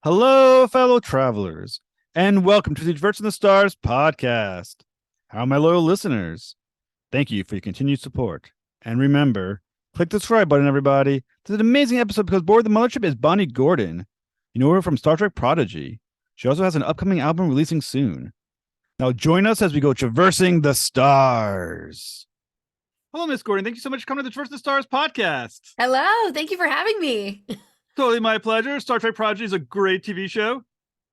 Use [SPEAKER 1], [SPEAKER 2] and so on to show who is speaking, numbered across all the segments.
[SPEAKER 1] Hello, fellow travelers, and welcome to the Adventures in the Stars podcast. How are my loyal listeners? Thank you for your continued support. And remember, click the subscribe button, everybody. This is an amazing episode because aboard the mothership is Bonnie Gordon. You know her from Star Trek Prodigy. She also has an upcoming album releasing soon. Now join us as we go traversing the stars. Hello, Miss Gordon. Thank you so much for coming to the Traverse the Stars podcast.
[SPEAKER 2] Hello, thank you for having me.
[SPEAKER 1] Totally my pleasure. Star Trek Prodigy is a great TV show.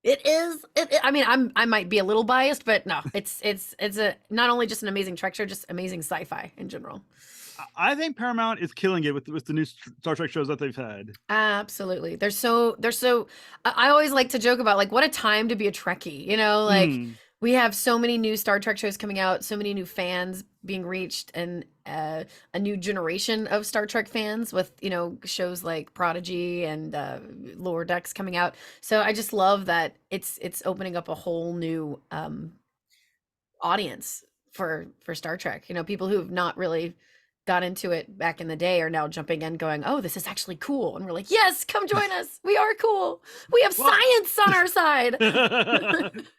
[SPEAKER 2] It is. I mean, I might be a little biased, but no, it's a not only just an amazing Trek show, just amazing sci-fi in general.
[SPEAKER 1] I think Paramount is killing it with the new Star Trek shows that they've had.
[SPEAKER 2] Absolutely, they're so. I always like to joke about like what a time to be a Trekkie. You know, like we have so many new Star Trek shows coming out, so many new fans being reached, and a new generation of Star Trek fans with shows like Prodigy and Lower Decks coming out. So I just love that it's opening up a whole new audience for Star Trek. You know, people who've not really got into it back in the day are now jumping in going, oh, this is actually cool. And we're like, yes, come join us. We are cool. We have science on our side.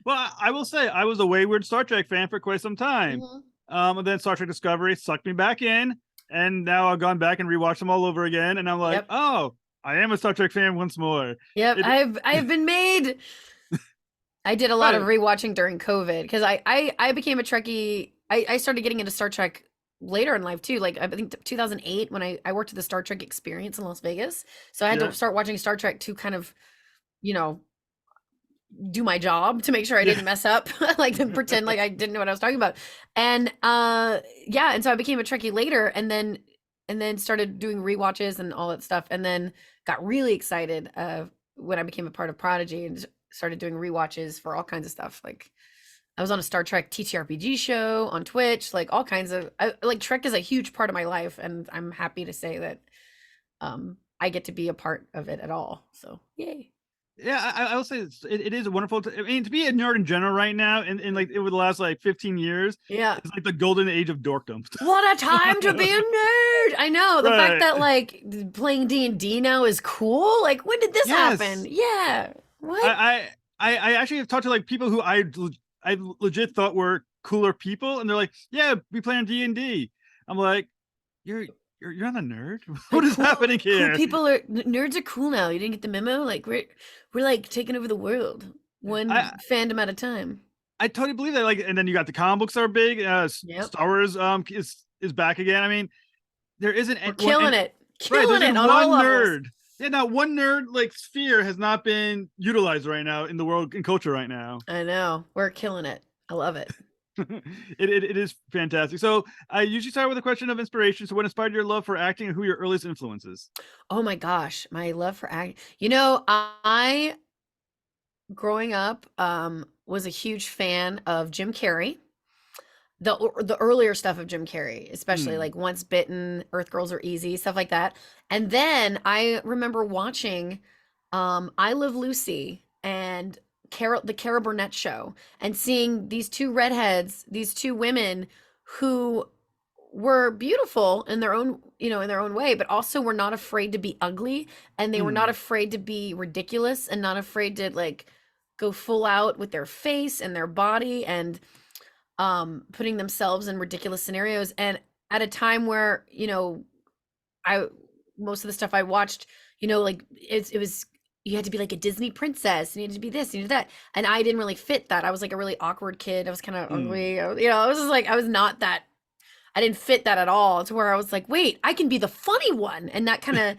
[SPEAKER 1] Well, I will say I was a wayward Star Trek fan for quite some time. And then Star Trek Discovery sucked me back in. And now I've gone back and rewatched them all over again. And I'm like, oh, I am a Star Trek fan once more.
[SPEAKER 2] Yep, I've been made. I did a lot of rewatching during COVID because I became a Trekkie. I started getting into Star Trek later in life too. Like I think 2008 when I worked at the Star Trek Experience in Las Vegas. So I had to start watching Star Trek to kind of, do my job to make sure I didn't mess up, like to pretend like I didn't know what I was talking about. And and so I became a Trekkie later and then started doing rewatches and all that stuff. And then got really excited when I became a part of Prodigy and started doing rewatches for all kinds of stuff. Like I was on a Star Trek TTRPG show on Twitch, like all kinds of like Trek is a huge part of my life, and I'm happy to say that I get to be a part of it at all. So yay.
[SPEAKER 1] Yeah, I will say it is wonderful. I mean, to be a nerd in general right now, and like over the last like 15 years, it's like the golden age of dorkdom.
[SPEAKER 2] What a time to be a nerd! I know the fact that like playing D&D now is cool. Like, when did this happen? Yeah, what?
[SPEAKER 1] I actually have talked to like people who I legit thought were cooler people, and they're like, "Yeah, we play on D&D." I'm like, "You're not a nerd. What is happening here?"
[SPEAKER 2] Nerds are cool now. You didn't get the memo? Like we're like taking over the world, one fandom at a time.
[SPEAKER 1] I totally believe that. Like, and then you got the comic books that are big. Star Wars is back again. I mean, there isn't
[SPEAKER 2] killing it on all
[SPEAKER 1] nerd. Yeah, now one nerd like sphere has not been utilized right now in the world and culture right now.
[SPEAKER 2] I know, we're killing it. I love it.
[SPEAKER 1] It is fantastic. So I usually start with a question of inspiration. So what inspired your love for acting and who are your earliest influences?
[SPEAKER 2] Oh my gosh, my love for acting. I growing up was a huge fan of Jim Carrey. The earlier stuff of Jim Carrey, especially like Once Bitten, Earth Girls Are Easy, stuff like that. And then I remember watching I Love Lucy and the Carol Burnett show, and seeing these two redheads, these two women who were beautiful in their own, in their own way, but also were not afraid to be ugly, and they were not afraid to be ridiculous, and not afraid to like go full out with their face and their body, and putting themselves in ridiculous scenarios. And at a time where, most of the stuff I watched, like it was, you had to be like a Disney princess, and you had to be this, and that. And I didn't really fit that. I was like a really awkward kid. I was kind of ugly. I was just like, I was not that, I didn't fit that at all, to where I was like, wait, I can be the funny one. And that kind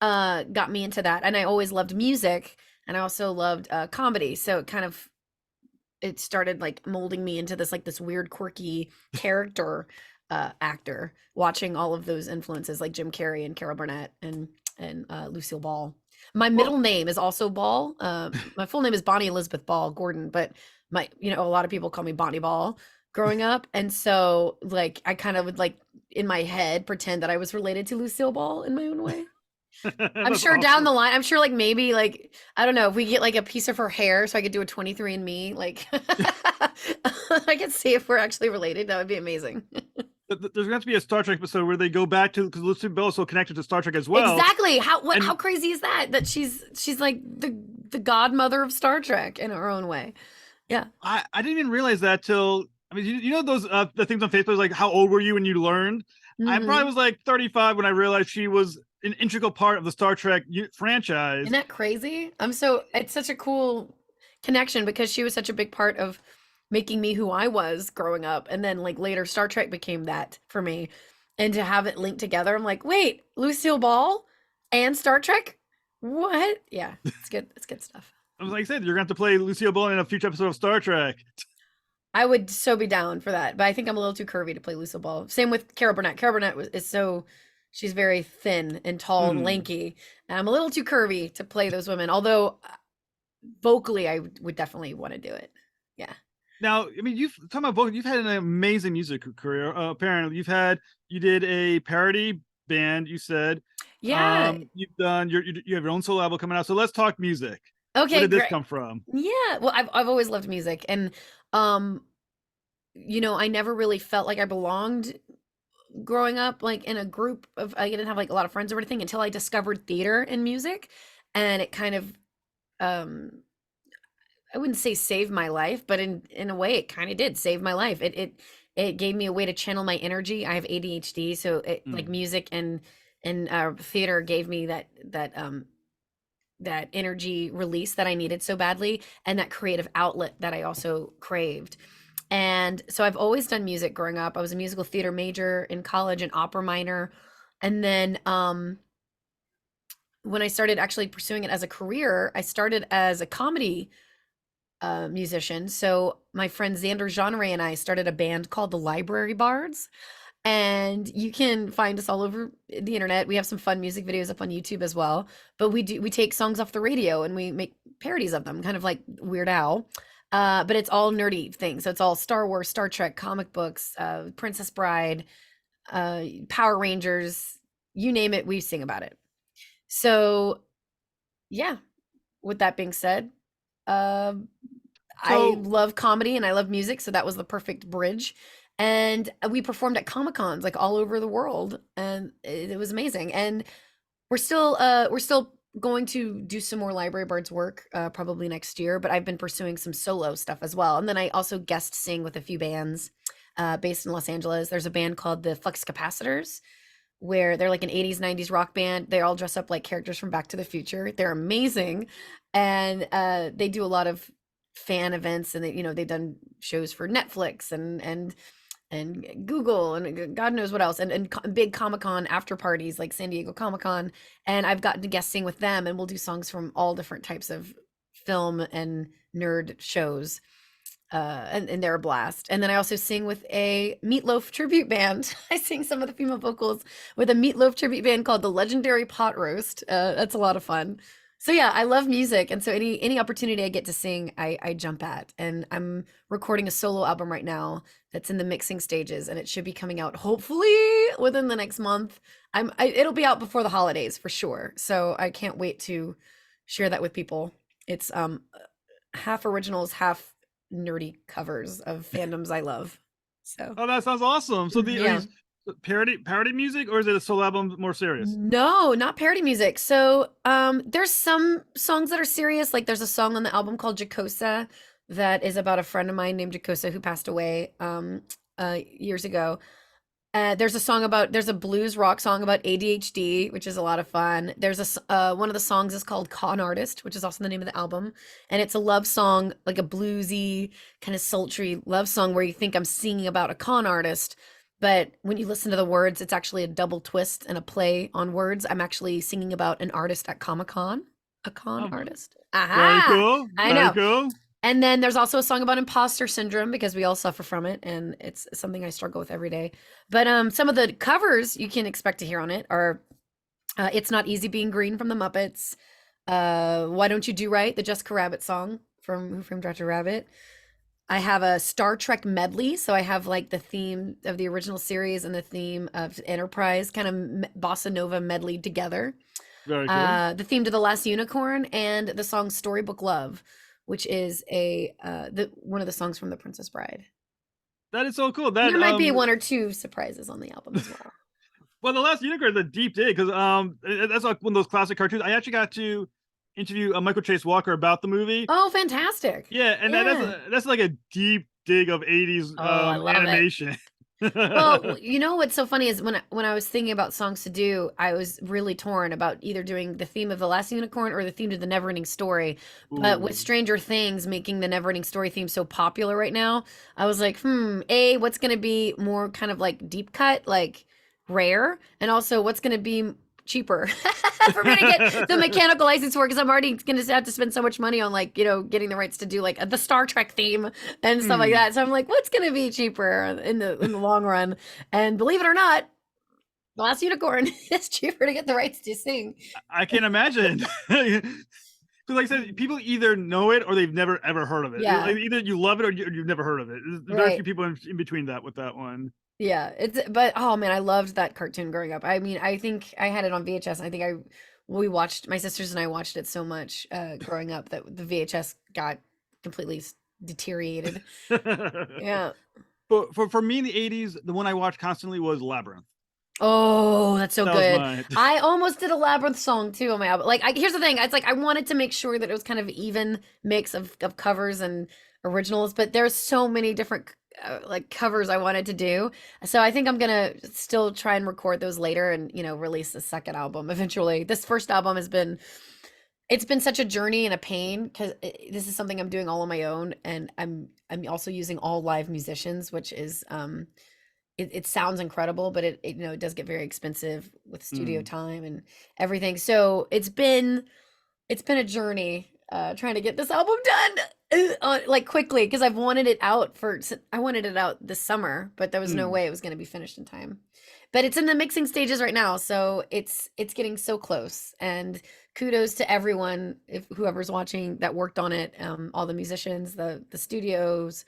[SPEAKER 2] of got me into that. And I always loved music, and I also loved comedy. So it started like molding me into this weird, quirky character actor, watching all of those influences like Jim Carrey and Carol Burnett and Lucille Ball. My middle name is also Ball. My full name is Bonnie Elizabeth Ball Gordon, but a lot of people call me Bonnie Ball growing up. And so like, I kind of would like in my head pretend that I was related to Lucille Ball in my own way. I'm sure awesome. Down the line, I'm sure like maybe like, I don't know, if we get like a piece of her hair so I could do a 23andMe, like I could see if we're actually related. That would be amazing.
[SPEAKER 1] There's going to have to be a Star Trek episode where they go back to, because Lucille Bell is so connected to Star Trek as well.
[SPEAKER 2] Exactly. How crazy is that? That she's like the the godmother of Star Trek in her own way. Yeah.
[SPEAKER 1] I didn't even realize that till, I mean, you know those the things on Facebook, like how old were you when you learned? I probably was like 35 when I realized she was an integral part of the Star Trek franchise.
[SPEAKER 2] Isn't that crazy? It's such a cool connection because she was such a big part of making me who I was growing up. And then like later Star Trek became that for me. And to have it linked together, I'm like, wait, Lucille Ball and Star Trek? What? Yeah, it's good. It's good stuff.
[SPEAKER 1] I was like I said, you're going to have to play Lucille Ball in a future episode of Star Trek.
[SPEAKER 2] I would so be down for that, but I think I'm a little too curvy to play Lucille Ball. Same with Carol Burnett. Carol Burnett is so she's very thin and tall and lanky, and I'm a little too curvy to play those women. Although vocally, I would definitely want to do it. Yeah.
[SPEAKER 1] Now, I mean, you've talking about vocal. You've had an amazing music career. Apparently, you did a parody band. You said,
[SPEAKER 2] Yeah.
[SPEAKER 1] you've done you have your own solo album coming out. So let's talk music.
[SPEAKER 2] Okay.
[SPEAKER 1] Where did this
[SPEAKER 2] Great.
[SPEAKER 1] come from?
[SPEAKER 2] Yeah. Well, I've always loved music, and you know, I never really felt like I belonged growing up, like in a group of. I didn't have like a lot of friends or anything until I discovered theater and music, and it kind of I wouldn't say saved my life, but in a way it kind of did save my life. It gave me a way to channel my energy. I have ADHD, so it like music and theater gave me that energy release that I needed so badly, and that creative outlet that I also craved. And so I've always done music growing up. I was a musical theater major in college and opera minor. And then when I started actually pursuing it as a career, I started as a comedy musician. So my friend Xander Genre and I started a band called the Library Bards. And you can find us all over the internet. We have some fun music videos up on YouTube as well. But we take songs off the radio and we make parodies of them, kind of like Weird Al. But it's all nerdy things. So it's all Star Wars, Star Trek, comic books, Princess Bride, Power Rangers, you name it, we sing about it. So yeah, with that being said, I love comedy and I love music, so that was the perfect bridge. And we performed at Comic Cons like all over the world, and it was amazing. And we're still going to do some more Library Bards work probably next year, but I've been pursuing some solo stuff as well. And then I also guest sing with a few bands based in Los Angeles. There's a band called the Flux Capacitors, where they're like an 80s 90s rock band. They all dress up like characters from Back to the Future. They're amazing, and they do a lot of fan events, and they've done shows for Netflix and Google and God knows what else, and big Comic-Con after parties like San Diego Comic-Con. And I've gotten to guest sing with them, and we'll do songs from all different types of film and nerd shows. And they're a blast. And then I also sing with a Meatloaf tribute band. I sing some of the female vocals with a Meatloaf tribute band called the Legendary Pot Roast. That's a lot of fun. So yeah, I love music, and so any opportunity I get to sing, I jump at. And I'm recording a solo album right now that's in the mixing stages, and it should be coming out hopefully within the next month. It'll be out before the holidays for sure. So I can't wait to share that with people. It's half originals, half nerdy covers of fandoms I love. So
[SPEAKER 1] that sounds awesome. So parody music, or is it a solo album more serious?
[SPEAKER 2] No, not parody music. So there's some songs that are serious. Like there's a song on the album called Jacosa that is about a friend of mine named Jacosa who passed away years ago. There's a blues rock song about ADHD, which is a lot of fun. There's one of the songs is called Con Artist, which is also the name of the album. And it's a love song, like a bluesy, kind of sultry love song where you think I'm singing about a con artist. But when you listen to the words, it's actually a double twist and a play on words. I'm actually singing about an artist at Comic-Con, a con artist.
[SPEAKER 1] Aha! Very cool.
[SPEAKER 2] I know.
[SPEAKER 1] Very cool.
[SPEAKER 2] And then there's also a song about imposter syndrome, because we all suffer from it, and it's something I struggle with every day. But some of the covers you can expect to hear on it are It's Not Easy Being Green from the Muppets, Why Don't You Do Right, the Jessica Rabbit song from Who Framed Roger Rabbit. I have a Star Trek medley, so I have like the theme of the original series and the theme of Enterprise kind of bossa nova medley together.
[SPEAKER 1] Very cool.
[SPEAKER 2] The theme to The Last Unicorn and the song Storybook Love, which is one of the songs from The Princess Bride.
[SPEAKER 1] That is so cool.
[SPEAKER 2] There might be one or two surprises on the album as well.
[SPEAKER 1] Well, The Last Unicorn is a deep dig, because that's like one of those classic cartoons. I actually got to interview Michael Chase Walker about the movie.
[SPEAKER 2] Oh, fantastic.
[SPEAKER 1] Yeah, and
[SPEAKER 2] Yeah.
[SPEAKER 1] that's like a deep dig of 80s
[SPEAKER 2] Oh, I love it.
[SPEAKER 1] animation.
[SPEAKER 2] Well, you know what's so funny is when I was thinking about songs to do, I was really torn about either doing the theme of The Last Unicorn or the theme to the Neverending Story. But with
[SPEAKER 1] Ooh.
[SPEAKER 2] Stranger Things making the Neverending Story theme so popular right now, I was like, A, what's going to be more kind of like deep cut, like rare, and also what's going to be cheaper for me to get the mechanical license for, because I'm already going to have to spend so much money on, like, getting the rights to do like the Star Trek theme and stuff like
[SPEAKER 1] Mm.
[SPEAKER 2] that. So I'm like, what's going to be cheaper in the long run? And believe it or not, The Last Unicorn is cheaper to get the rights to sing.
[SPEAKER 1] I can't imagine. Because, like I said, people either know it or they've never ever heard of it.
[SPEAKER 2] Yeah,
[SPEAKER 1] Either you love it or you've never heard of it. There's very few
[SPEAKER 2] right.
[SPEAKER 1] people in between that with that one.
[SPEAKER 2] Yeah, but oh man, I loved that cartoon growing up. I mean, I think I had it on VHS. I think we watched, my sisters and I watched it so much growing up that the VHS got completely deteriorated. Yeah.
[SPEAKER 1] But for me in the 80s, the one I watched constantly was Labyrinth.
[SPEAKER 2] Oh, that's so
[SPEAKER 1] That was
[SPEAKER 2] good.
[SPEAKER 1] my
[SPEAKER 2] I almost did a Labyrinth song too on my album. Like, here's the thing. It's like I wanted to make sure that it was kind of even mix of covers and originals, but there's so many different like covers I wanted to do. So I think I'm gonna still try and record those later and release the second album eventually. This first album it's been such a journey and a pain because this is something I'm doing all on my own, and I'm also using all live musicians, which is it sounds incredible, but it does get very expensive with studio
[SPEAKER 1] Mm.
[SPEAKER 2] time and everything. So it's been a journey trying to get this album done like quickly, because I wanted it out this summer, but there was no
[SPEAKER 1] Mm.
[SPEAKER 2] way it was going to be finished in time. But it's in the mixing stages right now, so it's getting so close. And kudos to everyone, if whoever's watching, that worked on it, all the musicians, the studios,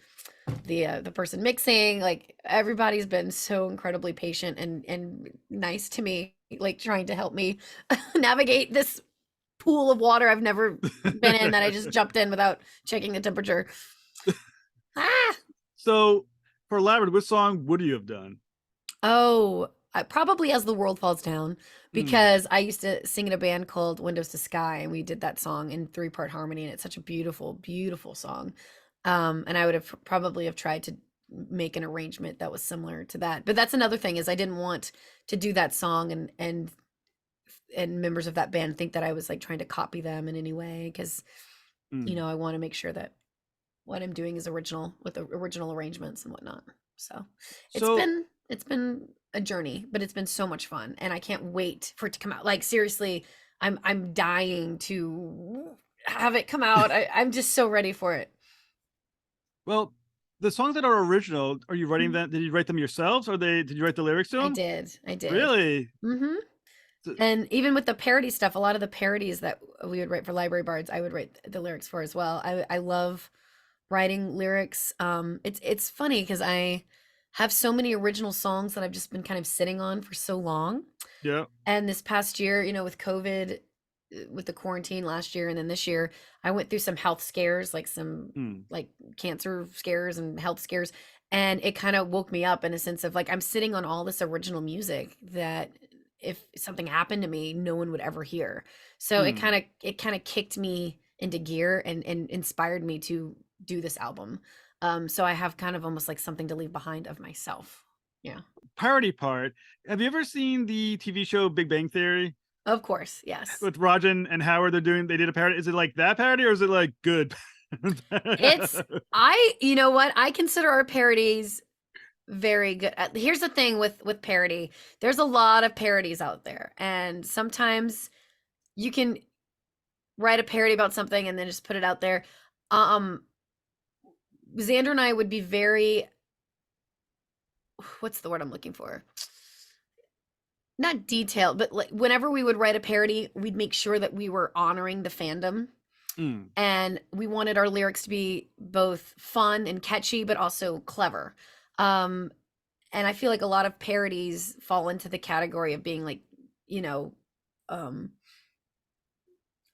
[SPEAKER 2] the person mixing, like everybody's been so incredibly patient and nice to me, like trying to help me navigate this pool of water I've never been in, that I just jumped in without checking the temperature. Ah!
[SPEAKER 1] So for Labyrinth, which song would you have done?
[SPEAKER 2] Oh, probably As the World Falls Down,
[SPEAKER 1] Mm.
[SPEAKER 2] because I used to sing in a band called Windows to Sky, and we did that song in three-part harmony, and it's such a beautiful, beautiful song. And I would have probably have tried to make an arrangement that was similar to that. But that's another thing, is I didn't want to do that song and members of that band think that I was like trying to copy them in any way, because
[SPEAKER 1] Mm.
[SPEAKER 2] I want to make sure that what I'm doing is original, with the original arrangements and whatnot. So it's
[SPEAKER 1] So
[SPEAKER 2] been it's been a journey, but it's been so much fun, and I can't wait for it to come out. Like, seriously, I'm dying to have it come out. I'm just so ready for it.
[SPEAKER 1] well, the songs that are original, are you writing
[SPEAKER 2] Mhm.
[SPEAKER 1] them? Did you write them yourselves, or did you write the lyrics to
[SPEAKER 2] I
[SPEAKER 1] them?
[SPEAKER 2] did. I did.
[SPEAKER 1] Really?
[SPEAKER 2] Hmm.
[SPEAKER 1] So-
[SPEAKER 2] And even with the parody stuff, a lot of the parodies that we would write for Library Bards, I would write the lyrics for as well. I love writing lyrics. It's funny because I have so many original songs that I've just been kind of sitting on for so long.
[SPEAKER 1] Yeah.
[SPEAKER 2] And this past year, with COVID, with the quarantine last year and then this year, I went through some health scares, like some
[SPEAKER 1] Mm.
[SPEAKER 2] like cancer scares and health scares. And it kind of woke me up in a sense of like, I'm sitting on all this original music that if something happened to me, no one would ever hear. So it
[SPEAKER 1] Mm.
[SPEAKER 2] kind of it kind of kicked me into gear and inspired me to do this album. So I have kind of almost like something to leave behind of myself. Yeah.
[SPEAKER 1] Parody part. Have you ever seen the TV show Big Bang Theory
[SPEAKER 2] Of course. Yes.
[SPEAKER 1] with Rajan and Howard? They did a parody. Is it like that parody, or is it like good?
[SPEAKER 2] It's you know what? I consider our parodies very good. Here's the thing with parody. There's a lot of parodies out there, and sometimes you can write a parody about something and then just put it out there. Um Xander and I would be very, what's the word I'm looking for? Not detailed, but like whenever we would write a parody, we'd make sure that we were honoring the fandom,
[SPEAKER 1] Mm.
[SPEAKER 2] and we wanted our lyrics to be both fun and catchy, but also clever. Um, and I feel like a lot of parodies fall into the category of being like, you know, um,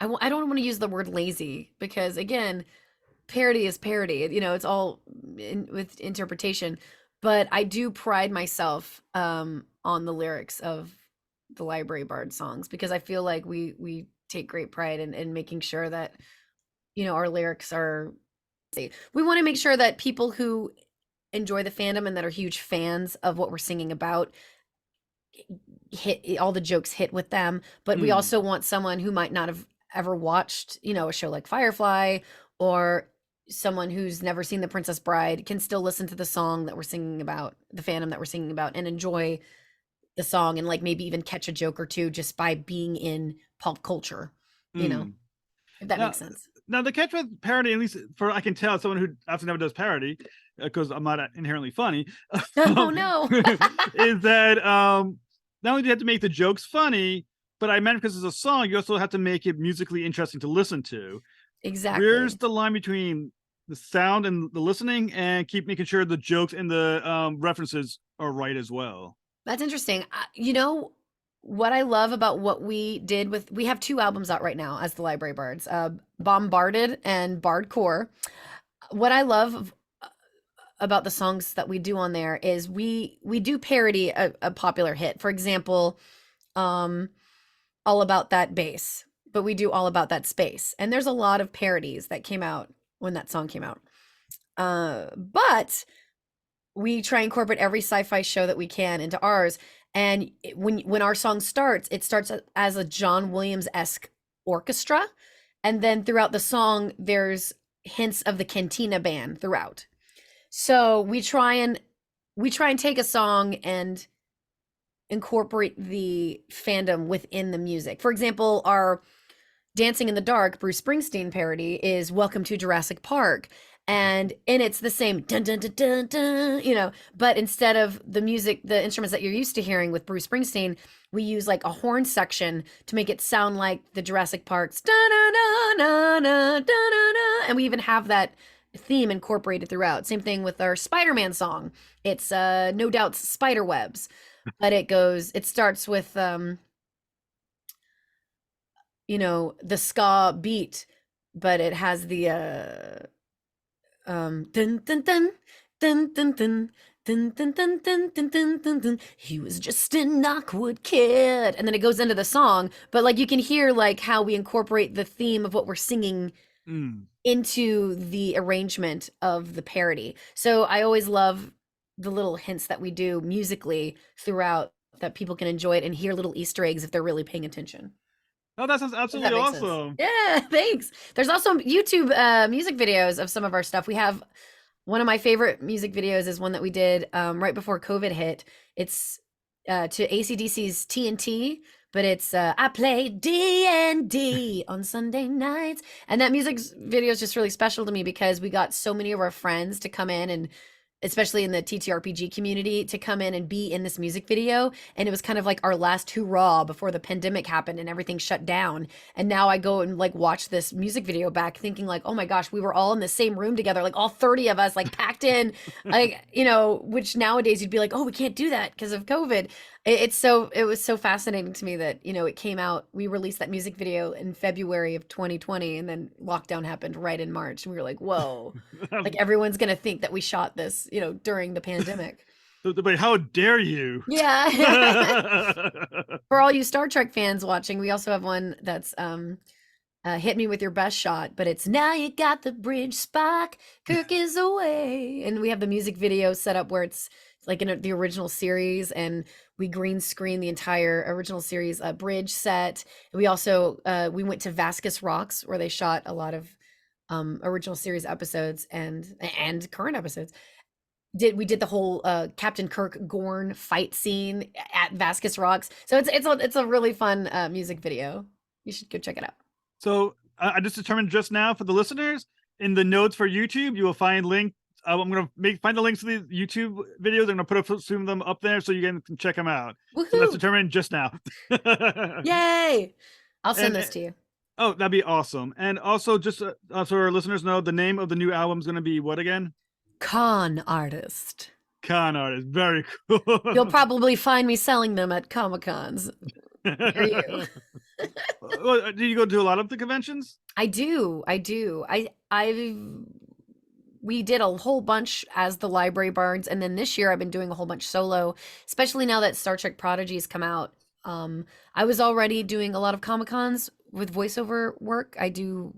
[SPEAKER 2] I don't want to use the word lazy, because again, parody is parody. It's all with interpretation. But I do pride myself on the lyrics of the Library Bard songs, because I feel like we take great pride in making sure that, our lyrics are, we want to make sure that people who enjoy the fandom and that are huge fans of what we're singing about hit all the jokes hit with them, but we
[SPEAKER 1] Mm,
[SPEAKER 2] also want someone who might not have ever watched, a show like Firefly, or someone who's never seen The Princess Bride can still listen to the song that we're singing about, the fandom that we're singing about, and enjoy the song, and like maybe even catch a joke or two just by being in pop culture,
[SPEAKER 1] mm.
[SPEAKER 2] if that
[SPEAKER 1] Now,
[SPEAKER 2] makes sense.
[SPEAKER 1] now the catch with parody, at least for I can tell, as someone who obviously never does parody, because I'm not inherently funny,
[SPEAKER 2] Oh
[SPEAKER 1] um,
[SPEAKER 2] no.
[SPEAKER 1] is that not only do you have to make the jokes funny, but I meant because it's a song, you also have to make it musically interesting to listen to. Where's
[SPEAKER 2] Exactly.
[SPEAKER 1] the line between the sound and the listening, and keep making sure the jokes and the references are right as well?
[SPEAKER 2] That's interesting. What I love about what we did with, we have two albums out right now as the Library Bards, Bombarded and Bardcore. What I love about the songs that we do on there is we do parody a popular hit. For example, um, All About That Bass, but we do All About That Space. And there's a lot of parodies that came out when that song came out. But we try and incorporate every sci-fi show that we can into ours. And when our song starts, it starts as a John Williams-esque orchestra, and then throughout the song, there's hints of the Cantina Band throughout. So we try and take a song and incorporate the fandom within the music. For example, our Dancing in the Dark Bruce Springsteen parody is Welcome to Jurassic Park. And it's the same dun dun dun dun dun, but instead of the music, the instruments that you're used to hearing with Bruce Springsteen, we use like a horn section to make it sound like the Jurassic Park's da da da da da da da, and we even have that theme incorporated throughout. Same thing with our Spider-Man song. It's No Doubt's Spider Webs, but it starts with the ska beat, but it has the dun dun dun dun dun dun dun dun dun dun dun dun dun dun. He was just an awkward kid, and then it goes into the song. But like you can hear like how we incorporate the theme of what we're singing
[SPEAKER 1] Mm.
[SPEAKER 2] into the arrangement of the parody. So I always love the little hints that we do musically throughout, that people can enjoy it and hear little Easter eggs if they're really paying attention.
[SPEAKER 1] Oh, that sounds
[SPEAKER 2] If that
[SPEAKER 1] absolutely
[SPEAKER 2] makes sense.
[SPEAKER 1] awesome.
[SPEAKER 2] Yeah, thanks. There's also YouTube music videos of some of our stuff. We have one of my favorite music videos is one that we did right before COVID hit. It's to AC/DC's TNT, but it's I play D&D on Sunday nights. And that music video is just really special to me because we got so many of our friends to come in, and especially in the TTRPG community, to come in and be in this music video. And it was kind of like our last hurrah before the pandemic happened and everything shut down. And now I go and like watch this music video back thinking like, oh my gosh, we were all in the same room together, like all 30 of us, like packed in, like, which nowadays you'd be like, oh, we can't do that because of COVID. It was so fascinating to me that, it came out, we released that music video in February of 2020, and then lockdown happened right in March. And we were like, whoa, like everyone's going to think that we shot this, during the pandemic.
[SPEAKER 1] But how dare you?
[SPEAKER 2] Yeah. For all you Star Trek fans watching, we also have one that's Hit Me With Your Best Shot, but it's Now You Got the Bridge, Spock, Kirk is away. And we have the music video set up where it's like in the original series, and we green screen the entire original series bridge set. We also we went to Vasquez Rocks where they shot a lot of original series episodes and current episodes. We did the whole Captain Kirk Gorn fight scene at Vasquez Rocks. So it's a really fun music video. You should go check it out.
[SPEAKER 1] So I just determined just now for the listeners, in the notes for YouTube, you will find link. I'm gonna find the links to the YouTube videos. I'm gonna put some of them up there so you can check them out.
[SPEAKER 2] Woohoo!
[SPEAKER 1] So that's determined just now.
[SPEAKER 2] Yay! I'll send this
[SPEAKER 1] And
[SPEAKER 2] to you.
[SPEAKER 1] oh, that'd be awesome. And also, just so our listeners know, the name of the new album is gonna be what again?
[SPEAKER 2] Con artist.
[SPEAKER 1] Con artist. Very cool.
[SPEAKER 2] You'll probably find me selling them at Comic Cons. Near you.
[SPEAKER 1] Well, do you go to a lot of the conventions?
[SPEAKER 2] I do. We did a whole bunch as the Library Bards, and then this year I've been doing a whole bunch solo, especially now that Star Trek Prodigy has come out. I was already doing a lot of Comic Cons with voiceover work, I do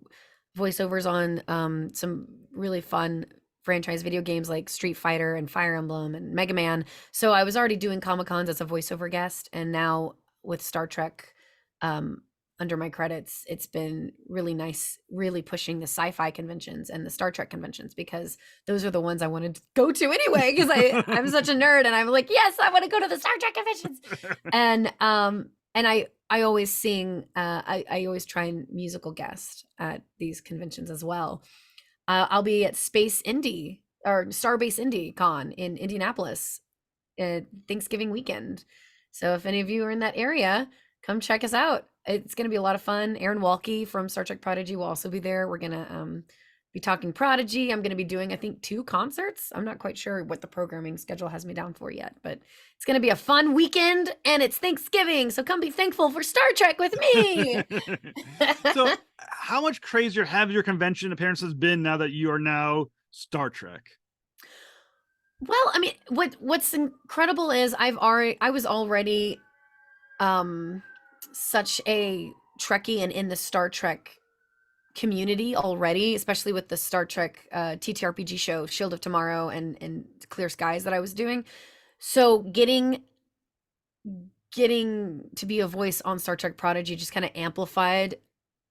[SPEAKER 2] voiceovers on some really fun franchise video games like Street Fighter and Fire Emblem and Mega Man. So I was already doing Comic Cons as a voiceover guest, and now with Star Trek um, under my credits, it's been really nice, really pushing the sci-fi conventions and the Star Trek conventions, because those are the ones I wanted to go to anyway. Because I'm such a nerd, and I'm like, yes, I want to go to the Star Trek conventions, and I always sing. I always try and musical guest at these conventions as well. I'll be at Space Indie or Starbase Indie Con in Indianapolis Thanksgiving weekend. So if any of you are in that area, come check us out. It's going to be a lot of fun. Aaron Walke from Star Trek Prodigy will also be there. We're going to be talking Prodigy. I'm going to be doing, I think, 2 concerts. I'm not quite sure what the programming schedule has me down for yet, but it's going to be a fun weekend, and it's Thanksgiving. So come be thankful for Star Trek with me.
[SPEAKER 1] So how much crazier have your convention appearances been now that you are now Star Trek?
[SPEAKER 2] Well, I mean, what's incredible is I was already such a Trekkie and in the Star Trek community already, especially with the Star Trek TTRPG show Shield of Tomorrow and Clear Skies that I was doing. So getting to be a voice on Star Trek Prodigy just kind of amplified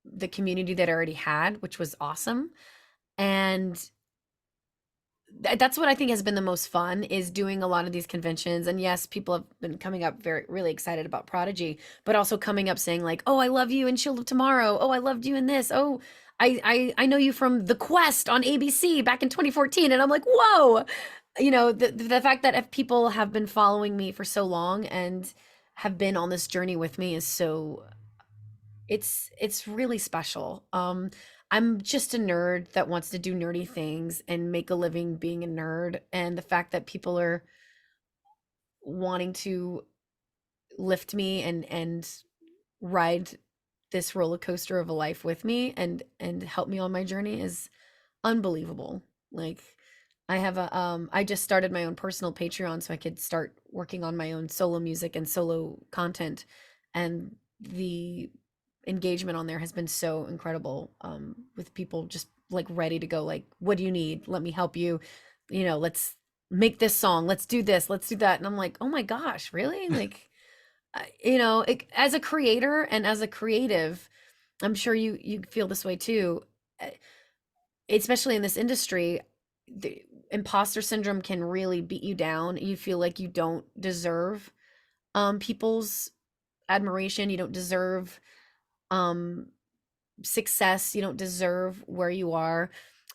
[SPEAKER 2] the community that I already had, which was awesome. And that's what I think has been the most fun, is doing a lot of these conventions. And yes, people have been coming up really excited about Prodigy, but also coming up saying like, oh, I love you in Shield of Tomorrow. Oh, I loved you in this. Oh, I know you from The Quest on ABC back in 2014. And I'm like, whoa, the fact that if people have been following me for so long and have been on this journey with me is so, it's really special. I'm just a nerd that wants to do nerdy things and make a living being a nerd. And the fact that people are wanting to lift me and ride this roller coaster of a life with me and help me on my journey is unbelievable. Like I just started my own personal Patreon so I could start working on my own solo music and solo content. And the engagement on there has been so incredible, with people just like ready to go, like, what do you need, let me help you, let's make this song, let's do this, let's do that. And I'm like, oh my gosh, really? Like, as a creator and as a creative, I'm sure you feel this way too, especially in this industry. The imposter syndrome can really beat you down. You feel like you don't deserve people's admiration, you don't deserve success, you don't deserve where you are.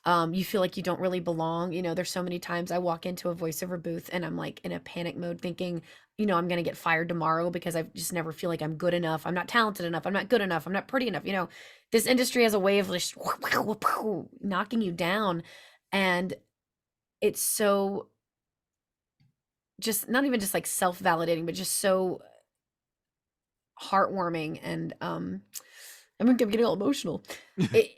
[SPEAKER 2] You feel like you don't really belong. There's so many times I walk into a voiceover booth and I'm like in a panic mode thinking, I'm going to get fired tomorrow because I just never feel like I'm good enough. I'm not talented enough. I'm not good enough. I'm not pretty enough. This industry has a way of just knocking you down. And it's so just not even just like self-validating, but just so heartwarming. And I'm getting all emotional. It,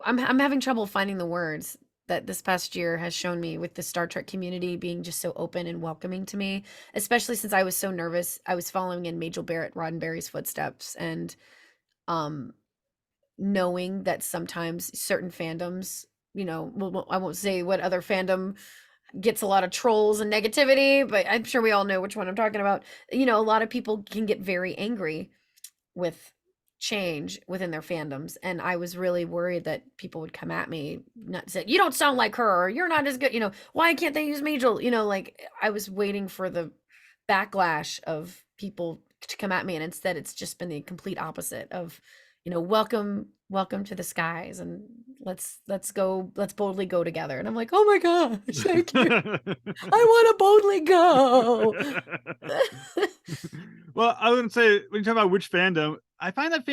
[SPEAKER 2] I'm having trouble finding the words that this past year has shown me, with the Star Trek community being just so open and welcoming to me, especially since I was so nervous. I was following in Majel Barrett Roddenberry's footsteps, and knowing that sometimes certain fandoms, I won't say what other fandom gets a lot of trolls and negativity, but I'm sure we all know which one I'm talking about. A lot of people can get very angry with change within their fandoms, and I was really worried that people would come at me, not say, you don't sound like her, or you're not as good, why can't they use Majel? Like, I was waiting for the backlash of people to come at me, and instead it's just been the complete opposite of, welcome to the skies, and let's boldly go together. And I'm like, oh my gosh, thank you. I want to boldly go.
[SPEAKER 1] Well, I wouldn't say, when you talk about which fandom, I find that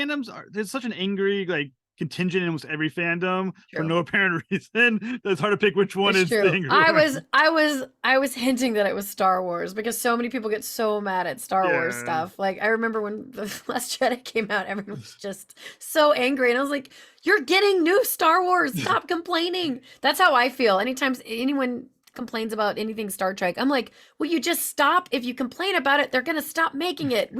[SPEAKER 1] there's such an angry contingent in almost every fandom. True. For no apparent reason. It's hard to pick which one is the angry one.
[SPEAKER 2] I was hinting that it was Star Wars, because so many people get so mad at Star Wars stuff. Like, I remember when The Last Jedi came out, everyone was just so angry, and I was like, you're getting new Star Wars, stop complaining. That's how I feel anytime anyone complains about anything Star Trek. I'm like, will you just stop? If you complain about it, they're gonna stop making it.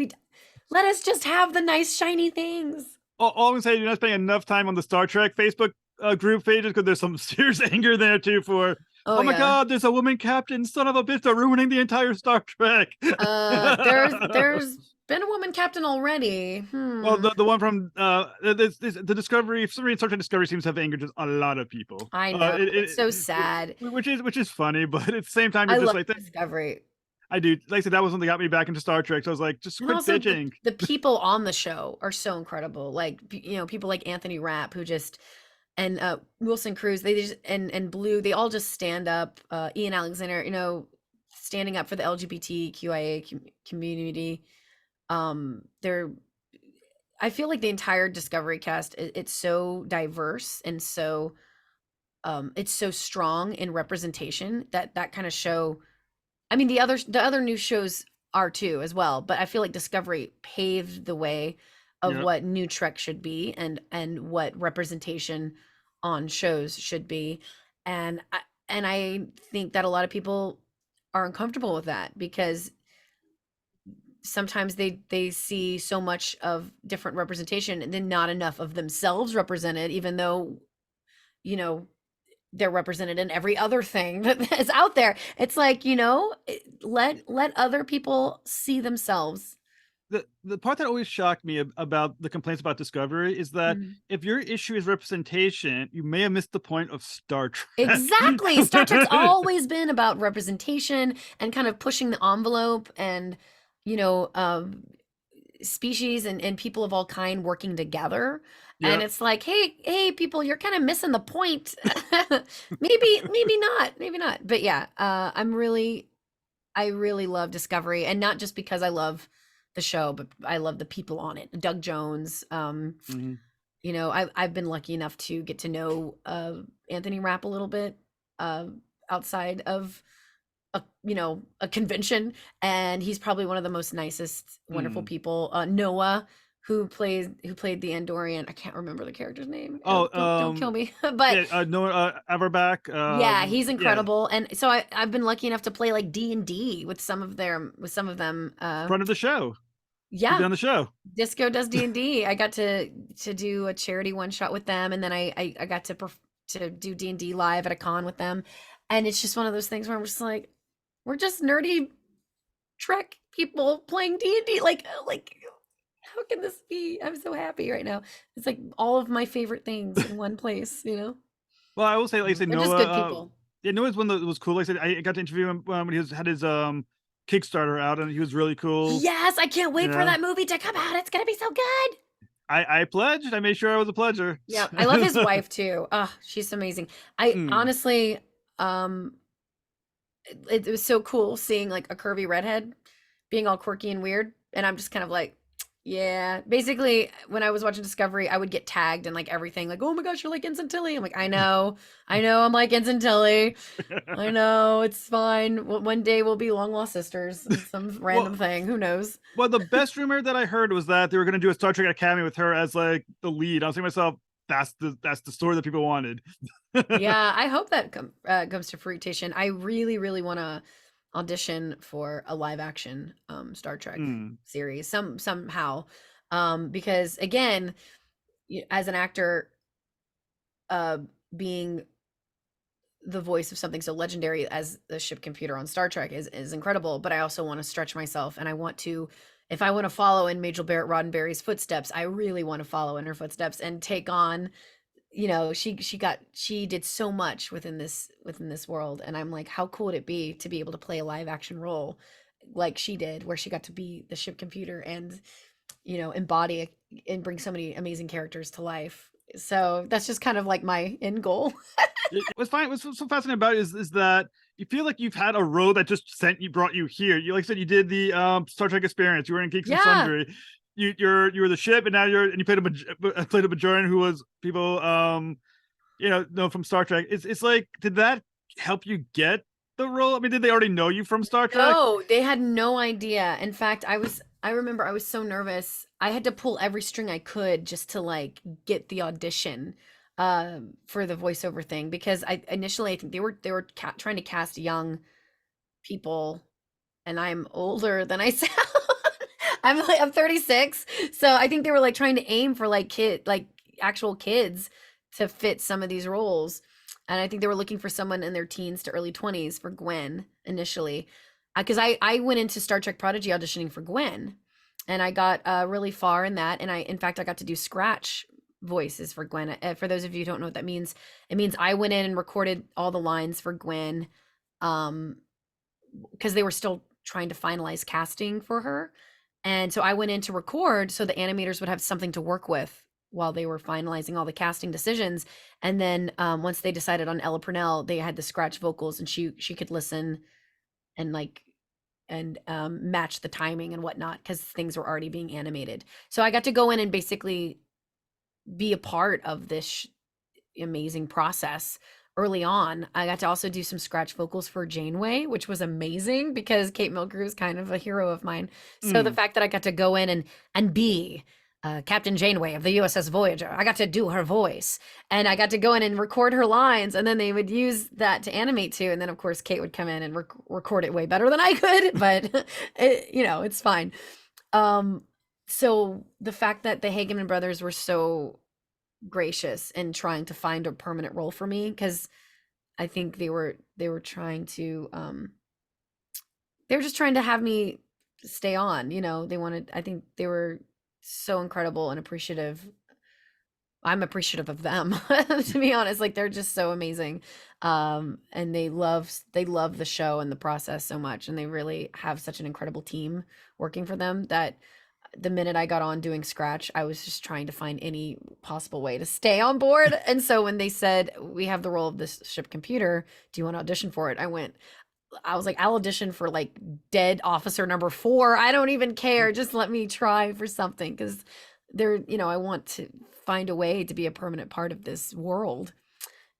[SPEAKER 2] Let us just have the nice shiny things.
[SPEAKER 1] All I'm saying, you're not spending enough time on the Star Trek Facebook group pages because there's some serious anger there too. For
[SPEAKER 2] Oh
[SPEAKER 1] oh my
[SPEAKER 2] yeah.
[SPEAKER 1] god, there's a woman captain, son of a bitch, they're ruining the entire Star Trek.
[SPEAKER 2] There's been a woman captain already.
[SPEAKER 1] Well,
[SPEAKER 2] Hmm.
[SPEAKER 1] the one from the Discovery, for some reason, Star Trek Discovery seems to have angered just a lot of people.
[SPEAKER 2] I know. It's so sad.
[SPEAKER 1] Which is funny, but at the same time, you're
[SPEAKER 2] I
[SPEAKER 1] just
[SPEAKER 2] love
[SPEAKER 1] like,
[SPEAKER 2] Discovery.
[SPEAKER 1] I do. Like I said, that was one that got me back into Star Trek. So I was like, just
[SPEAKER 2] And
[SPEAKER 1] quit
[SPEAKER 2] also
[SPEAKER 1] bitching.
[SPEAKER 2] the people on the show are so incredible. Like people like Anthony Rapp who just and Wilson Cruz, they just and Blue, they all just stand up. Ian Alexander, standing up for the LGBTQIA community. They're I feel like the entire Discovery cast, it's so diverse and so it's so strong in representation that kind of show. I mean, the other new shows are too as well, but I feel like Discovery paved the way of
[SPEAKER 1] Yeah.
[SPEAKER 2] what new Trek should be and what representation on shows should be. And I think that a lot of people are uncomfortable with that because sometimes they see so much of different representation and then not enough of themselves represented, even though you know they're represented in every other thing that is out there. It's like, let other people see themselves.
[SPEAKER 1] The part that always shocked me about the complaints about Discovery is that
[SPEAKER 2] Mhm.
[SPEAKER 1] if your issue is representation, you may have missed the point of Star Trek.
[SPEAKER 2] Exactly. Star Trek's always been about representation and kind of pushing the envelope and, you know, um, species and people of all kind working together. And
[SPEAKER 1] Yeah.
[SPEAKER 2] it's like, hey, people, you're kind of missing the point. Maybe not. But yeah, I really love Discovery, and not just because I love the show, but I love the people on it. Doug Jones.
[SPEAKER 1] Mhm.
[SPEAKER 2] I've been lucky enough to get to know Anthony Rapp a little bit uh, outside of a convention, and he's probably one of the most nicest, wonderful
[SPEAKER 1] Mm.
[SPEAKER 2] people. Noah, who played the Andorian. I can't remember the character's name.
[SPEAKER 1] Oh,
[SPEAKER 2] Don't kill me. But
[SPEAKER 1] yeah, no, Everback.
[SPEAKER 2] yeah, he's
[SPEAKER 1] Yeah,
[SPEAKER 2] incredible. And so I've been lucky enough to play like D&D with some of them.
[SPEAKER 1] friend of the show. He's
[SPEAKER 2] Yeah,
[SPEAKER 1] been on the show.
[SPEAKER 2] Disco does D&D. I got to do a charity one shot with them, and then I got to do D&D live at a con with them. And it's just one of those things where I'm just like, we're just nerdy Trek people playing D&D. Like how can this be? I'm so happy right now. It's like all of my favorite things in one place.
[SPEAKER 1] Well, I will say, like I said,
[SPEAKER 2] They're just
[SPEAKER 1] Noah.
[SPEAKER 2] good people.
[SPEAKER 1] Yeah, Noah's one that was cool. Like I said, I got to interview him when he had his Kickstarter out, and he was really cool.
[SPEAKER 2] Yes, I can't
[SPEAKER 1] You
[SPEAKER 2] wait for
[SPEAKER 1] know,
[SPEAKER 2] that movie to come out. It's gonna be so good.
[SPEAKER 1] I pledged. I made sure I was a pledger.
[SPEAKER 2] Yeah, I love his wife too. She's amazing. I
[SPEAKER 1] Mm.
[SPEAKER 2] honestly, it was so cool seeing like a curvy redhead being all quirky and weird, and I'm just kind of like, yeah. Basically, when I was watching Discovery, I would get tagged and like everything, like, oh my gosh, you're like Ensign Tilly. I'm like, I know, I'm like Ensign Tilly. I know, it's fine. One day we'll be long lost sisters. Some random
[SPEAKER 1] well,
[SPEAKER 2] thing. Who knows?
[SPEAKER 1] well, the best rumor that I heard was that they were going to do a Star Trek Academy with her as like the lead. I was thinking to myself, that's the story that people wanted.
[SPEAKER 2] Yeah, I hope that comes to fruition. I really, really want to audition for a live action Star Trek
[SPEAKER 1] Mm.
[SPEAKER 2] series somehow, because again, as an actor, uh, being the voice of something so legendary as the ship computer on Star Trek is incredible. But I also want to stretch myself, and I want to. If I want to follow in Majel Barrett Roddenberry's footsteps, I really want to follow in her footsteps and take on she did so much within this world, and I'm like, how cool would it be to be able to play a live action role like she did, where she got to be the ship computer and embody and bring so many amazing characters to life. So that's just kind of like my end goal.
[SPEAKER 1] What's fine. What's so fascinating about it is that you feel like you've had a road that just brought you here. You like I said, you did the Star Trek experience. You were in Geeks and
[SPEAKER 2] Yeah.
[SPEAKER 1] Sundry. You were the ship, and now you played a Bajoran who was people know from Star Trek. It's like, did that help you get the role? I mean, did they already know you from Star Trek?
[SPEAKER 2] No, they had no idea. In fact, I remember I was so nervous. I had to pull every string I could just to like get the audition for the voiceover thing, because I think they were trying to cast young people, and I'm older than I sound. I'm 36, so I think they were like trying to aim for like actual kids to fit some of these roles. And I think they were looking for someone in their teens to early 20s for Gwen initially. Because I went into Star Trek Prodigy auditioning for Gwen, and I got really far in that. And in fact, I got to do scratch voices for Gwen. For those of you who don't know what that means, it means I went in and recorded all the lines for Gwen, um, because they were still trying to finalize casting for her. And so I went in to record so the animators would have something to work with while they were finalizing all the casting decisions. And then once they decided on Ella Purnell, they had the scratch vocals, and she could listen and match the timing and whatnot because things were already being animated. So I got to go in and basically be a part of this amazing process early on. I got to also do some scratch vocals for Janeway, which was amazing because Kate Mulgrew is kind of a hero of mine. So the fact that I got to go in and be Captain Janeway of the USS Voyager, I got to do her voice, and I got to go in and record her lines, and then they would use that to animate to, and then of course Kate would come in and record it way better than I could, but it's fine. So the fact that the Hageman brothers were so gracious in trying to find a permanent role for me, because I think they were trying to they were just trying to have me stay on. I think they were so incredible and appreciative. I'm appreciative of them, to be honest. Like, they're just so amazing. And they love the show and the process so much, and they really have such an incredible team working for them that the minute I got on doing scratch, I was just trying to find any possible way to stay on board. And so when they said, we have the role of this ship computer, do you want to audition for it? I was like, I'll audition for like dead officer number 4. I don't even care. Just let me try for something, because I want to find a way to be a permanent part of this world.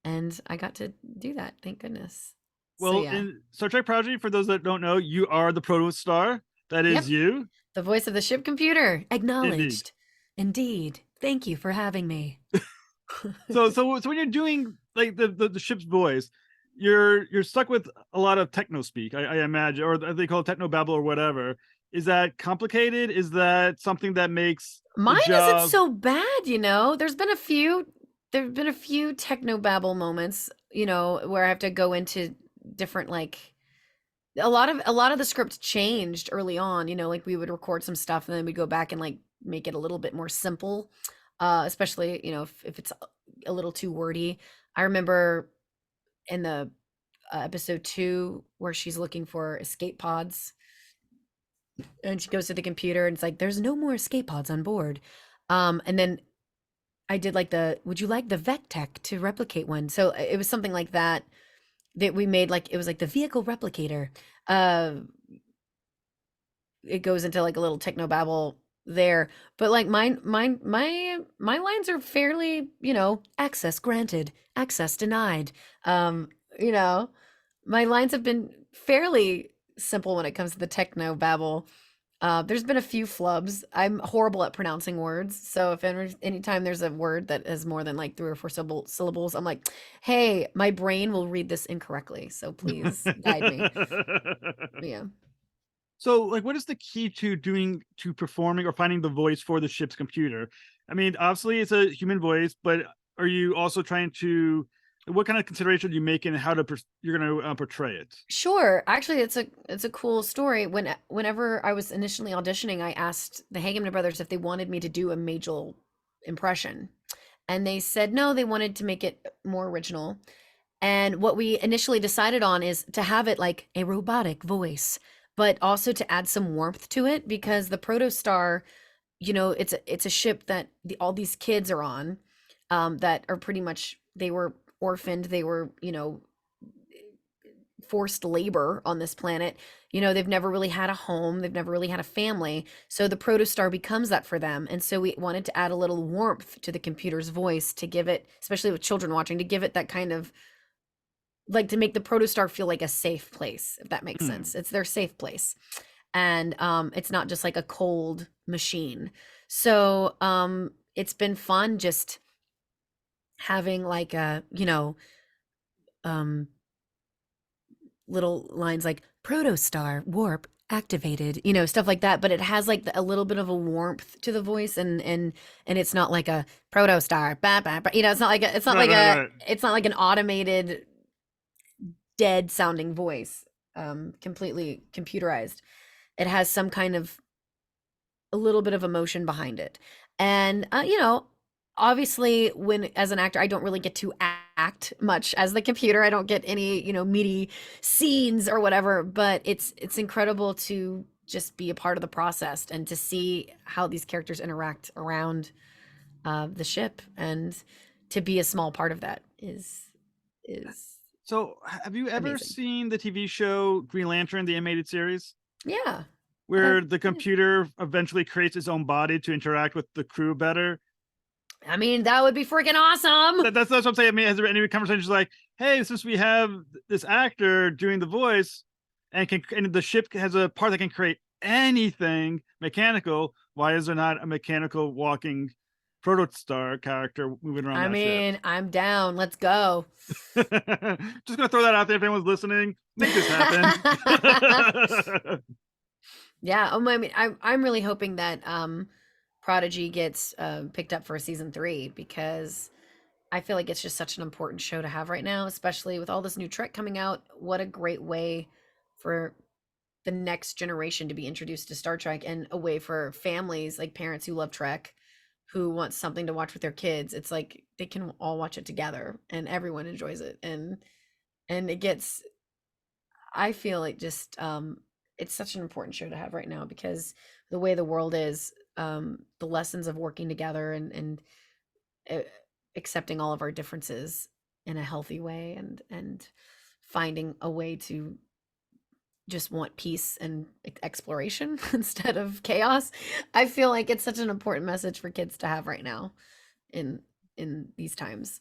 [SPEAKER 2] And I got to do that. Thank goodness.
[SPEAKER 1] Well,
[SPEAKER 2] yeah.
[SPEAKER 1] in Star Trek Prodigy, for those that don't know, you are the Protostar. That is you.
[SPEAKER 2] The voice of the ship computer.
[SPEAKER 1] Indeed.
[SPEAKER 2] Acknowledged. Indeed. Thank you for having me.
[SPEAKER 1] So when you're doing like the ship's voice, you're stuck with a lot of techno speak, I imagine, or they call it techno babble or whatever. Is that complicated? Is that something that makes
[SPEAKER 2] Mine
[SPEAKER 1] job...
[SPEAKER 2] isn't so bad, There's been a few techno babble moments, where I have to go into different, like, a lot of the script changed early on, like we would record some stuff and then we'd go back and like make it a little bit more simple, especially, if it's a little too wordy. I remember in the episode 2 where she's looking for escape pods, and she goes to the computer and it's like, there's no more escape pods on board. And then I did like would you like the Vectech to replicate one? So it was something like that we made, like, it was like the vehicle replicator. It goes into like a little techno babble there, but like my lines are fairly, access granted, access denied. You know, my lines have been fairly simple when it comes to the techno babble. There's been a few flubs. I'm horrible at pronouncing words. So if anytime there's a word that has more than like 3 or 4 syllables, I'm like, hey, my brain will read this incorrectly. So please guide me. Yeah.
[SPEAKER 1] So, like, what is the key to performing or finding the voice for the ship's computer? I mean, obviously it's a human voice, but are you also trying to, what kind of consideration do you make in how you're going to portray it?
[SPEAKER 2] Sure. Actually, it's a cool story. Whenever I was initially auditioning, I asked the Hageman brothers if they wanted me to do a Majel impression, and they said no, they wanted to make it more original. And what we initially decided on is to have it like a robotic voice, but also to add some warmth to it, because the Protostar, it's a ship that all these kids are on, that are pretty much, they were orphaned, they were, forced labor on this planet. They've never really had a home, they've never really had a family. So the Protostar becomes that for them. And so we wanted to add a little warmth to the computer's voice to give it, especially with children watching, to give it that kind of, like, to make the Protostar feel like a safe place, if that makes sense. It's their safe place. And it's not just like a cold machine. So it's been fun just having like little lines like Protostar warp activated, you know, stuff like that, but it has like a little bit of a warmth to the voice, and it's not like a Protostar, you know, it's not like
[SPEAKER 1] Right, right, right.
[SPEAKER 2] it's not like an automated dead sounding voice, completely computerized. It has some kind of a little bit of emotion behind it. And you know, obviously when as an actor I don't really get to act much as the computer. I don't get any, you know, meaty scenes or whatever, but it's incredible to just be a part of the process and to see how these characters interact around the ship, and to be a small part of that is
[SPEAKER 1] So, have you ever
[SPEAKER 2] amazing.
[SPEAKER 1] seen the TV show Green Lantern, the animated series,
[SPEAKER 2] Yeah.
[SPEAKER 1] where the
[SPEAKER 2] Yeah.
[SPEAKER 1] computer eventually creates its own body to interact with the crew better?
[SPEAKER 2] I mean, that would be freaking awesome.
[SPEAKER 1] That's what I'm saying. I mean, has there been any conversations like, hey, since we have this actor doing the voice and the ship has a part that can create anything mechanical, why is there not a mechanical walking Protostar character moving around
[SPEAKER 2] I
[SPEAKER 1] that ship?
[SPEAKER 2] mean, I'm down. Let's go.
[SPEAKER 1] Just gonna throw that out there if anyone's listening. Make this happen.
[SPEAKER 2] Yeah. I mean, I'm really hoping that Prodigy gets picked up for a season 3, because I feel like it's just such an important show to have right now, especially with all this new Trek coming out. What a great way for the next generation to be introduced to Star Trek, and a way for families, like parents who love Trek, who want something to watch with their kids. It's like they can all watch it together and everyone enjoys it. And it gets, I feel like just it's such an important show to have right now, because the way the world is, the lessons of working together, and uh, accepting all of our differences in a healthy way, and finding a way to just want peace and exploration instead of chaos. I feel like it's such an important message for kids to have right now in these times.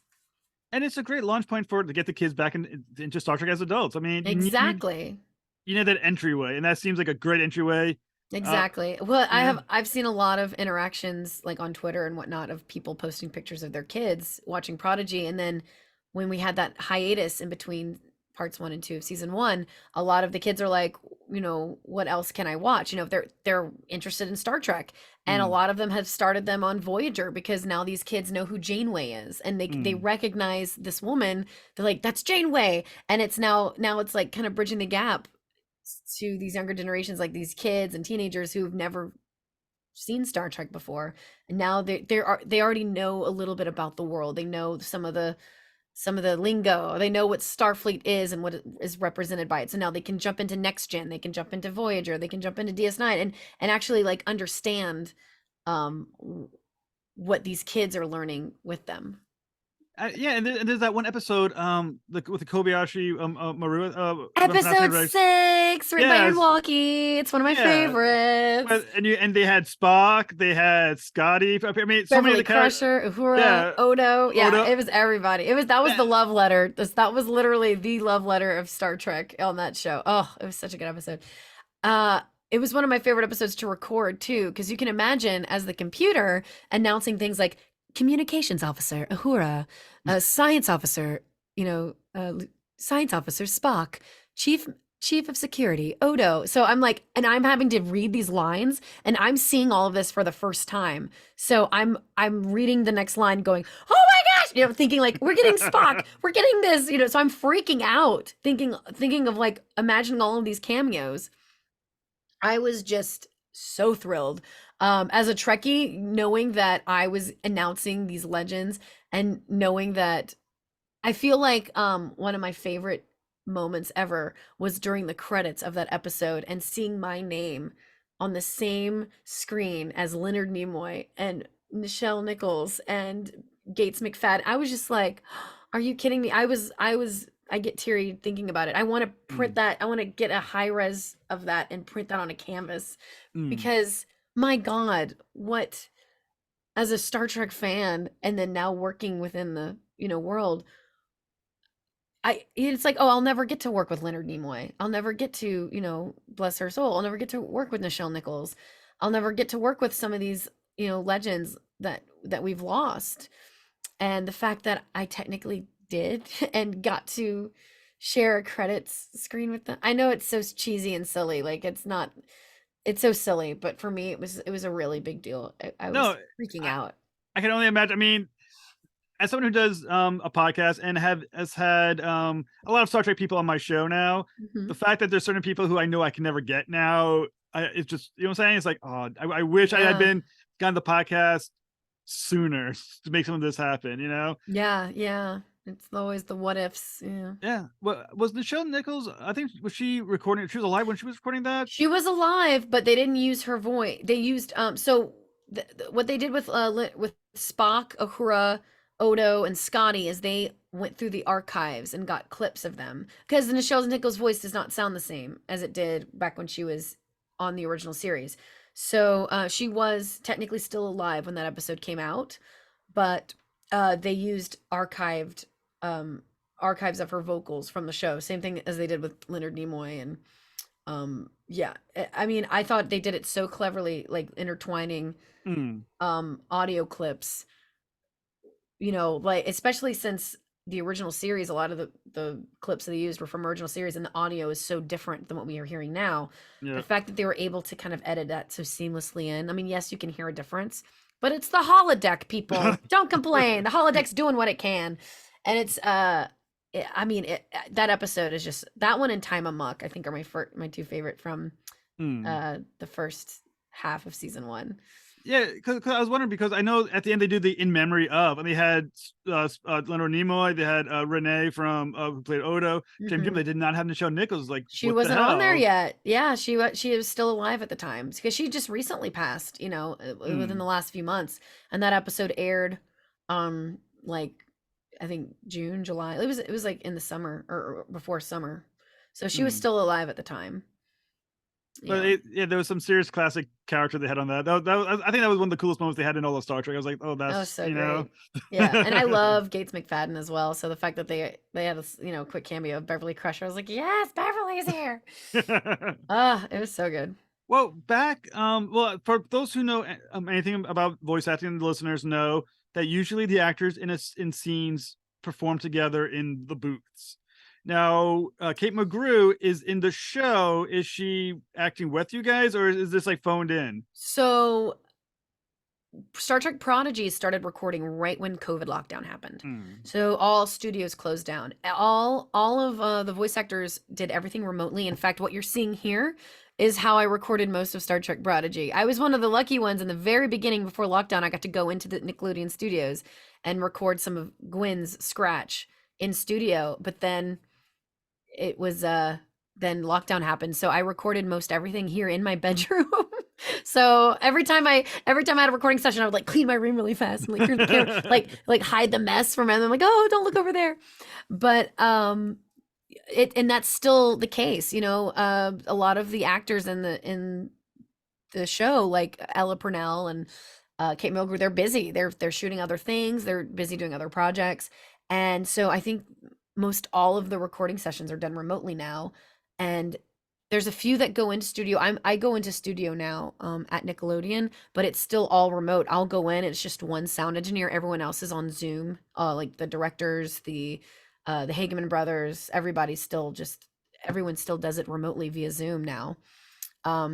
[SPEAKER 1] And it's a great launch point for to get the kids back into Star Trek as adults. I mean,
[SPEAKER 2] Exactly.
[SPEAKER 1] you need that entryway, and that seems like a great entryway. Uh,
[SPEAKER 2] Exactly. Well,
[SPEAKER 1] yeah.
[SPEAKER 2] I've seen a lot of interactions like on Twitter and whatnot of people posting pictures of their kids watching Prodigy, and then when we had that hiatus in between parts 1 and 2 of season 1, a lot of the kids are like, you know, what else can I watch? You know, if they're interested in Star Trek, and a
[SPEAKER 1] Mm,
[SPEAKER 2] lot of them have started them on Voyager, because now these kids know who Janeway is, and they
[SPEAKER 1] mm.
[SPEAKER 2] recognize this woman. They're like, that's Janeway, and it's now it's like kind of bridging the gap to these younger generations, like these kids and teenagers who've never seen Star Trek before, and now they already know a little bit about the world. They know some of the lingo. They know what Starfleet is and what is represented by it. So now they can jump into Next Gen, they can jump into Voyager, they can jump into DS9, and actually like understand um what these kids are learning with them.
[SPEAKER 1] Yeah, and there's that one episode, with the Kobayashi Maru. If I'm pronouncing it
[SPEAKER 2] Episode
[SPEAKER 1] right.
[SPEAKER 2] 6, written by Aaron
[SPEAKER 1] Yes,
[SPEAKER 2] Walkie. It's one of my
[SPEAKER 1] yeah.
[SPEAKER 2] favorites.
[SPEAKER 1] And they had Spock, they had Scotty. I mean, so many of
[SPEAKER 2] Beverly
[SPEAKER 1] the characters.
[SPEAKER 2] Crusher, Uhura,
[SPEAKER 1] Yeah,
[SPEAKER 2] Odo. Yeah,
[SPEAKER 1] Oda.
[SPEAKER 2] it was everybody. That was the love letter. That was literally the love letter of Star Trek on that show. Oh, it was such a good episode. Uh, it was one of my favorite episodes to record too, because you can imagine as the computer announcing things like communications officer, Uhura, science officer, you know, science officer Spock, chief chief of security Odo. So I'm like, and I'm having to read these lines, and I'm seeing all of this for the first time. So I'm reading the next line going, oh my gosh, you know, thinking like, we're getting Spock, we're getting this, you know. So I'm freaking out, thinking of like imagining all of these cameos. I was just so thrilled. As a Trekkie, knowing that I was announcing these legends, and knowing that I feel like one of my favorite moments ever was during the credits of that episode, and seeing my name on the same screen as Leonard Nimoy and Nichelle Nichols and Gates McFadden. I was just like, are you kidding me? I get teary thinking about it. I want to print
[SPEAKER 1] Mm,
[SPEAKER 2] that. I want to get a high res of that and print that on a canvas,
[SPEAKER 1] mm.
[SPEAKER 2] because my God, what, as a Star Trek fan, and then now working within the, you know, world, it's like, oh, I'll never get to work with Leonard Nimoy. I'll never get to, you know, bless her soul. I'll never get to work with Nichelle Nichols. I'll never get to work with some of these, you know, legends that we've lost. And the fact that I technically did and got to share a credits screen with them. I know it's so cheesy and silly. Like it's not. It's so silly, but for me, it was a really big deal. I was
[SPEAKER 1] No,
[SPEAKER 2] freaking
[SPEAKER 1] I,
[SPEAKER 2] out.
[SPEAKER 1] I can only imagine. I mean, as someone who does a podcast and has had a lot of Star Trek people on my show now, the
[SPEAKER 2] Mhm.
[SPEAKER 1] fact that there's certain people who I know I can never get now, it's just, you know what I'm saying? It's like, oh, I wish I had
[SPEAKER 2] Yeah.
[SPEAKER 1] been gotten the podcast sooner to make some of this happen. You know?
[SPEAKER 2] Yeah, yeah. It's always the what ifs. Yeah.
[SPEAKER 1] Yeah. Well, was Nichelle Nichols? I think was she recording? She was alive when she was recording that.
[SPEAKER 2] She was alive, but they didn't use her voice. They used so what they did with Spock, Uhura, Odo, and Scotty is they went through the archives and got clips of them because Nichelle Nichols' voice does not sound the same as it did back when she was on the original series. So she was technically still alive when that episode came out, but they used archives of her vocals from the show. Same thing as they did with Leonard Nimoy and yeah. I mean, I thought they did it so cleverly, like intertwining
[SPEAKER 1] Mm,
[SPEAKER 2] audio clips, like especially since the original series, a lot of the clips that they used were from original series and the audio is so different than what we are hearing now. The
[SPEAKER 1] yeah.
[SPEAKER 2] fact that they were able to kind of edit that so seamlessly in. I mean, yes, you can hear a difference, but it's the holodeck, people. Don't complain. The holodeck's doing what it can. And it's I mean, that episode is just that one and Time Amok, I think are my two favorite from
[SPEAKER 1] Mm.
[SPEAKER 2] the first half of season 1.
[SPEAKER 1] Yeah, because I was wondering because I know at the end they do the in memory of, and they had Leonard Nimoy, they had Renee from who played Odo, James Jim.
[SPEAKER 2] Mhm.
[SPEAKER 1] They did not have Nichelle Nichols. Like,
[SPEAKER 2] She
[SPEAKER 1] what the
[SPEAKER 2] wasn't on there
[SPEAKER 1] hell?
[SPEAKER 2] yet. Yeah, she was still alive at the time because she just recently passed, within
[SPEAKER 1] Mm,
[SPEAKER 2] the last few months. And that episode aired like I think June, July. It was like in the summer or before summer. So she was
[SPEAKER 1] mm.
[SPEAKER 2] still alive at the time.
[SPEAKER 1] But
[SPEAKER 2] Yeah.
[SPEAKER 1] yeah, there was some serious classic character they had on that. I think that was one of the coolest moments they had in all of Star Trek. I was like, oh,
[SPEAKER 2] That was
[SPEAKER 1] that's
[SPEAKER 2] so
[SPEAKER 1] you know.
[SPEAKER 2] great. Yeah, and I love Gates McFadden as well. So the fact that they had this, quick cameo of Beverly Crusher, I was like, yes, Beverly's here. Ah, it was so good.
[SPEAKER 1] Well, well, for those who know anything about voice acting, the listeners know that usually the actors in scenes perform together in the booths. Now, Kate McGrew is in the show. Is she acting with you guys, or is this like phoned in?
[SPEAKER 2] So Star Trek Prodigy started recording right when COVID lockdown happened.
[SPEAKER 1] Hmm.
[SPEAKER 2] So all studios closed down. All of the voice actors did everything remotely. In fact, what you're seeing here is how I recorded most of Star Trek Prodigy. I was one of the lucky ones in the very beginning before lockdown. I got to go into the Nickelodeon studios and record some of Gwen's scratch in studio, but then it was then lockdown happened. So I recorded most everything here in my bedroom. So every time I had a recording session, I would like clean my room really fast and like turn the camera, like hide the mess from them. I'm like, oh, don't look over there. But and that's still the case. A lot of the actors in the show, like Ella Purnell and Kate Milgrew, they're busy. They're shooting other things. They're busy doing other projects, and so I think most all of the recording sessions are done remotely now. And there's a few that go into studio. I go into studio now at Nickelodeon, but it's still all remote. I'll go in. It's just one sound engineer. Everyone else is on Zoom. Like the directors, the Hageman brothers. Everyone still does it remotely via Zoom now,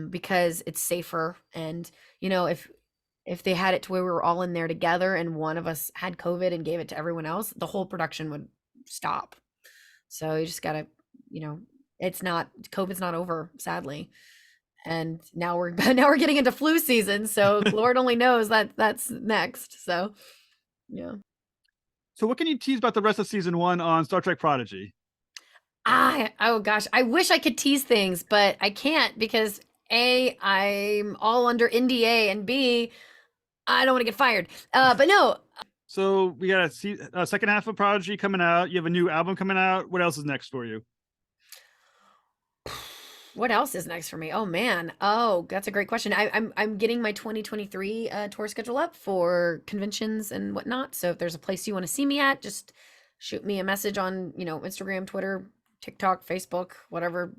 [SPEAKER 2] because it's safer. And if they had it to where we were all in there together and one of us had COVID and gave it to everyone else, the whole production would stop. So you just gotta, it's not COVID's not over, sadly. And now we're now we're getting into flu season. So Lord only knows that that's next. So yeah.
[SPEAKER 1] So, what can you tease about the rest of season 1 on Star Trek Prodigy?
[SPEAKER 2] Oh gosh, I wish I could tease things, but I can't because A, I'm all under NDA, and B, I don't want to get fired. But no,
[SPEAKER 1] So, we got a second half of Prodigy coming out. You have a new album coming out. What else is next for you?
[SPEAKER 2] what else is next for me? Oh man. Oh, that's a great question. I'm getting my 2023 tour schedule up for conventions and whatnot. So if there's a place you want to see me at, just shoot me a message on, Instagram, Twitter, TikTok, Facebook, whatever,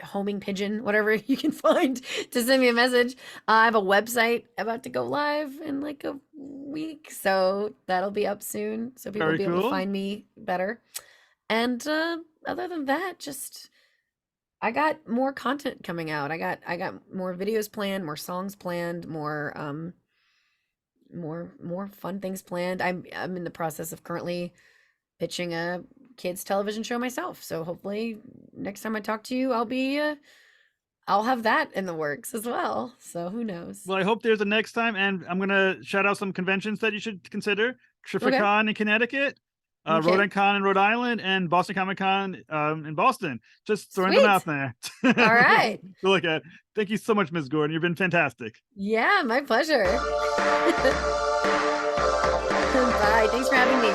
[SPEAKER 2] homing pigeon, whatever you can find to send me a message. I have a website about to go live in like a week, so that'll be up soon, so people will
[SPEAKER 1] Very
[SPEAKER 2] be able to
[SPEAKER 1] cool.
[SPEAKER 2] find me better. And other than that, just I got more content coming out. I got more videos planned, more songs planned, more fun things planned. I'm in the process of currently pitching a kids television show myself. So hopefully next time I talk to you, I'll have that in the works as well. So who knows?
[SPEAKER 1] Well, I hope there's a next time, and I'm gonna shout out some conventions that you should consider:
[SPEAKER 2] Okay.
[SPEAKER 1] TriffiCon in Connecticut,
[SPEAKER 2] Okay.
[SPEAKER 1] Rhode Con in Rhode Island, and Boston Comic Con in Boston. Just throwing them
[SPEAKER 2] Sweet.
[SPEAKER 1] out there.
[SPEAKER 2] All right.
[SPEAKER 1] To look at. Thank you so much, Ms. Gordon. You've been fantastic.
[SPEAKER 2] Yeah, my pleasure. Bye. Thanks for having me.